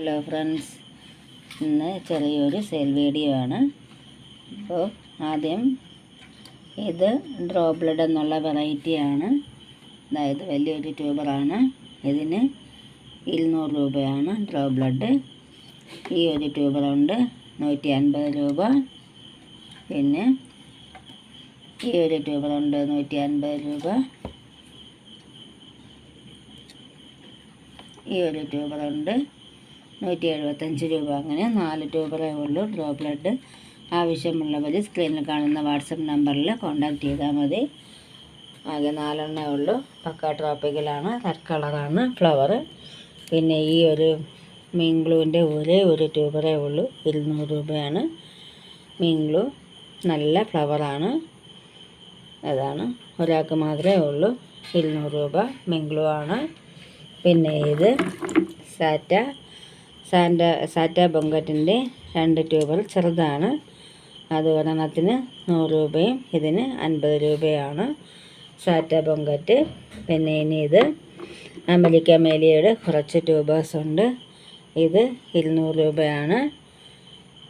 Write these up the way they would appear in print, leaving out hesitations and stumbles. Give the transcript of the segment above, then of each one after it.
Hello friends, ഇന്ന് ചെറിയൊരു sale video ആണ്. അപ്പോൾ ആദ്യം ഇത് ഡ്രോപ്ലെഡ് എന്നുള്ള വെറൈറ്റിയാണ്. അതായത് വലിയൊരു ട്യൂബറാണ്. ഇതിന് 200 രൂപയാണ് ഡ്രോപ്ലെഡ്. ഈ ഒരു ട്യൂബറുണ്ട് 150 രൂപ. പിന്നെ ഈ ഒരു ട്യൂബറുണ്ട് 150 രൂപ. ഈ ഒരു ട്യൂബറുണ്ട് 175 രൂപ. അങ്ങനെ 4 ട്യൂബറേ ഉള്ളൂ ഡ്രോപ്ലെഡ്. ആവശ്യമുള്ളവർ സ്ക്രീനിൽ കാണുന്ന വാട്സപ്പ് നമ്പറിൽ കോൺടാക്റ്റ് ചെയ്താൽ മതി. ആകെ 4 എണ്ണേ ഉള്ളൂ. പക്ക ട്രോപ്പിക്കലാണ്. റെഡ് കളറാണ് ഫ്ലവർ. പിന്നെ ഈ ഒരു മീൻഗ്ലൂവിൻ്റെ ഒരേ ഒരു ട്യൂബറേ ഉള്ളൂ, 200 രൂപയാണ്. മീൻഗ്ലൂ നല്ല ഫ്ലവറാണ്. അതാണ് ഒരാൾക്ക് മാത്രമേ ഉള്ളൂ, 200 രൂപ. മീൻഗ്ലൂ ആണ്. പിന്നെ ഇത് സാറ്റ ബൊങ്കറ്റിൻ്റെ 2 ട്യൂബർ ചെറുതാണ്. അത് ഒരെണ്ണത്തിന് 100 രൂപയും ഇതിന് 50 രൂപയാണ് സാറ്റ ബൊങ്കറ്റ്. പിന്നെ ഇനി ഇത് അമേരിക്ക മേലിയുടെ കുറച്ച് ട്യൂബേഴ്സ് ഉണ്ട്. ഇത് 200 രൂപയാണ്.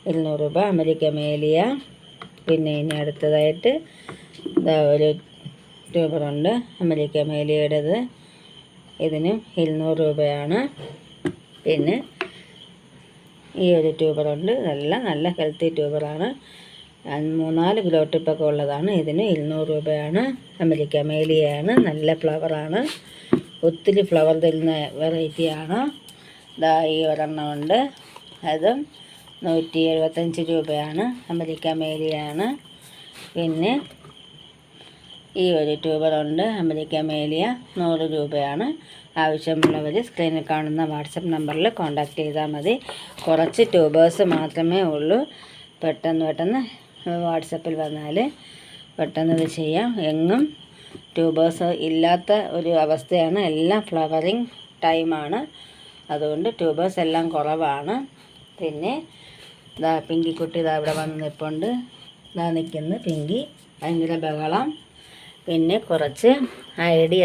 200 രൂപ അമേരിക്ക മേലിയ. പിന്നെ ഇനി അടുത്തതായിട്ട് ഒരു ട്യൂബറുണ്ട് അമേരിക്ക മേലിയുടേത്. ഇതിന് 200 രൂപയാണ്. പിന്നെ ഈ ഒരു ട്യൂബറുണ്ട്. നല്ല ഹെൽത്തി ട്യൂബറാണ്. 3-4 കിലോ ടിപ്പൊക്കെ ഉള്ളതാണ്. ഇതിന് 200 രൂപയാണ്. അമേരിക്ക മേലിയാണ്. നല്ല ഫ്ലവറാണ്. ഒത്തിരി ഫ്ലവർ തരുന്ന വെറൈറ്റിയാണ്. ഈ ഒരെണ്ണമുണ്ട്. അതും 175 രൂപയാണ്. അമേരിക്ക മേലിയാണ്. പിന്നെ ഈ ഒരു ട്യൂബറുണ്ട് അമേരിക്ക മേലിയ, 100 രൂപയാണ്. ആവശ്യമുള്ളവർ സ്ക്രീനിൽ കാണുന്ന വാട്സപ്പ് നമ്പറിൽ കോൺടാക്റ്റ് ചെയ്താൽ മതി. കുറച്ച് ട്യൂബേഴ്സ് മാത്രമേ ഉള്ളൂ. പെട്ടെന്ന് വാട്സപ്പിൽ വന്നാൽ പെട്ടെന്ന് ഇത് ചെയ്യാം. എങ്ങും ട്യൂബേഴ്സ് ഇല്ലാത്ത ഒരു അവസ്ഥയാണ്. എല്ലാം ഫ്ലവറിങ് ടൈമാണ്. അതുകൊണ്ട് ട്യൂബേഴ്സ് എല്ലാം കുറവാണ്. പിന്നെ പിങ്കിക്കുട്ടി ഇവിടെ വന്ന് നിൽപ്പുണ്ട്. നിൽക്കുന്നു പിങ്കി. ഭയങ്കര ബഹളം. പിന്നെ കുറച്ച് ഐഡിയ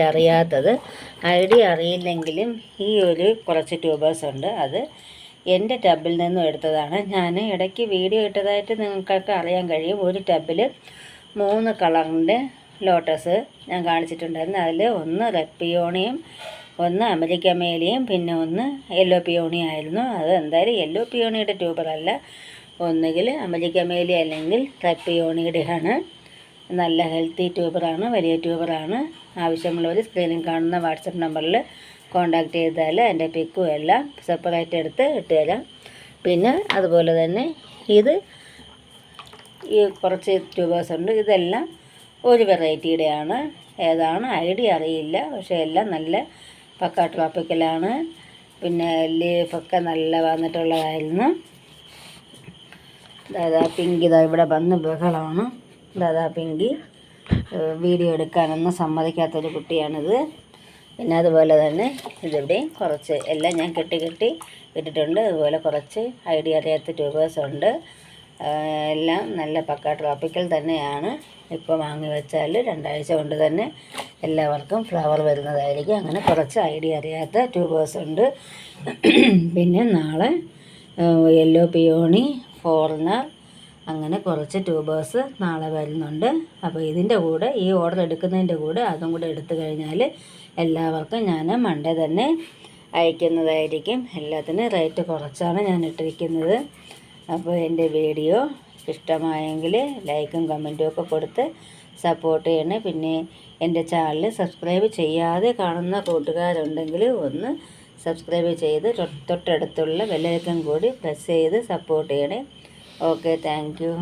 അറിയില്ലെങ്കിലും ഈ ഒരു കുറച്ച് ട്യൂബേഴ്സ് ഉണ്ട്. അത് എൻ്റെ ടബിൽ നിന്നും എടുത്തതാണ്. ഞാൻ ഇടയ്ക്ക് വീഡിയോ ഇട്ടതായിട്ട് നിങ്ങൾക്കൊക്കെ അറിയാൻ കഴിയും. ഒരു ടബിൽ 3 കളറിൻ്റെ ലോട്ടസ് ഞാൻ കാണിച്ചിട്ടുണ്ടായിരുന്നു. അതിൽ ഒന്ന് റെഡ് പിയോണിയും, ഒന്ന് അമേരിക്ക മേലിയും, പിന്നെ ഒന്ന് യെല്ലോ പിയോണി ആയിരുന്നു. അത് എന്തായാലും യെല്ലോ പിയോണിയുടെ ട്യൂബറല്ല, ഒന്നുകിൽ അമേരിക്ക മേലി അല്ലെങ്കിൽ റെഡ് പിയോണിയുടെയാണ്. നല്ല ഹെൽത്തി ട്യൂബറാണ്, വലിയ ട്യൂബറാണ്. ആവശ്യമുള്ളവർ സ്ക്രീനിൽ കാണുന്ന വാട്സപ്പ് നമ്പറിൽ കോൺടാക്റ്റ് ചെയ്താൽ എൻ്റെ പിക്കും എല്ലാം സെപ്പറേറ്റ് എടുത്ത് ഇട്ട് തരാം. പിന്നെ അതുപോലെ തന്നെ ഈ കുറച്ച് ട്യൂബേഴ്സ് ഉണ്ട്. ഇതെല്ലാം ഒരു വെറൈറ്റിയുടെയാണ്. ഏതാണ് ഐഡിയ അറിയില്ല. പക്ഷേ എല്ലാം നല്ല പക്ക ട്രോപ്പിക്കലാണ്. പിന്നെ ലീഫൊക്കെ നല്ല വന്നിട്ടുള്ളതായിരുന്നു. പിങ്ക് ഇവിടെ വന്ന് ബഹളമാണ്. പിങ്കി വീഡിയോ എടുക്കാനൊന്നും സമ്മതിക്കാത്തൊരു കുട്ടിയാണിത്. പിന്നെ അതുപോലെ തന്നെ ഇതിവിടെയും കുറച്ച് എല്ലാം ഞാൻ കെട്ടി ഇട്ടിട്ടുണ്ട്. അതുപോലെ കുറച്ച് ഐഡിയ അറിയാത്ത ട്യൂബേഴ്സ് ഉണ്ട്. എല്ലാം നല്ല പക്ക ട്രോപ്പിക്കൽ തന്നെയാണ്. ഇപ്പോൾ വാങ്ങി വെച്ചാൽ 2 ആഴ്ച കൊണ്ട് തന്നെ എല്ലാവർക്കും ഫ്ലവർ വരുന്നതായിരിക്കും. അങ്ങനെ കുറച്ച് ഐഡിയ അറിയാത്ത ട്യൂബേഴ്സ് ഉണ്ട്. പിന്നെ നാളെ യെല്ലോ പിയോണി, ഫോറിനർ, അങ്ങനെ കുറച്ച് ട്യൂബേഴ്സ് നാളെ വരുന്നുണ്ട്. അപ്പോൾ ഇതിൻ്റെ കൂടെ ഈ ഓർഡർ എടുക്കുന്നതിൻ്റെ കൂടെ അതും കൂടെ എടുത്തു കഴിഞ്ഞാൽ എല്ലാവർക്കും ഞാൻ മൺഡേ തന്നെ അയക്കുന്നതായിരിക്കും. എല്ലാത്തിനും റേറ്റ് കുറച്ചാണ് ഞാൻ ഇട്ടിരിക്കുന്നത്. അപ്പോൾ എൻ്റെ വീഡിയോ ഇഷ്ടമായെങ്കിൽ ലൈക്കും കമൻറ്റും ഒക്കെ കൊടുത്ത് സപ്പോർട്ട് ചെയ്യണേ. പിന്നെ എൻ്റെ ചാനൽ സബ്സ്ക്രൈബ് ചെയ്യാതെ കാണുന്ന കൂട്ടുകാരുണ്ടെങ്കിൽ ഒന്ന് സബ്സ്ക്രൈബ് ചെയ്ത് തൊട്ടടുത്തുള്ള ബെല്ലൈക്കൺ കൂടി പ്രസ് ചെയ്ത് സപ്പോർട്ട് ചെയ്യണേ. Okay, thank you.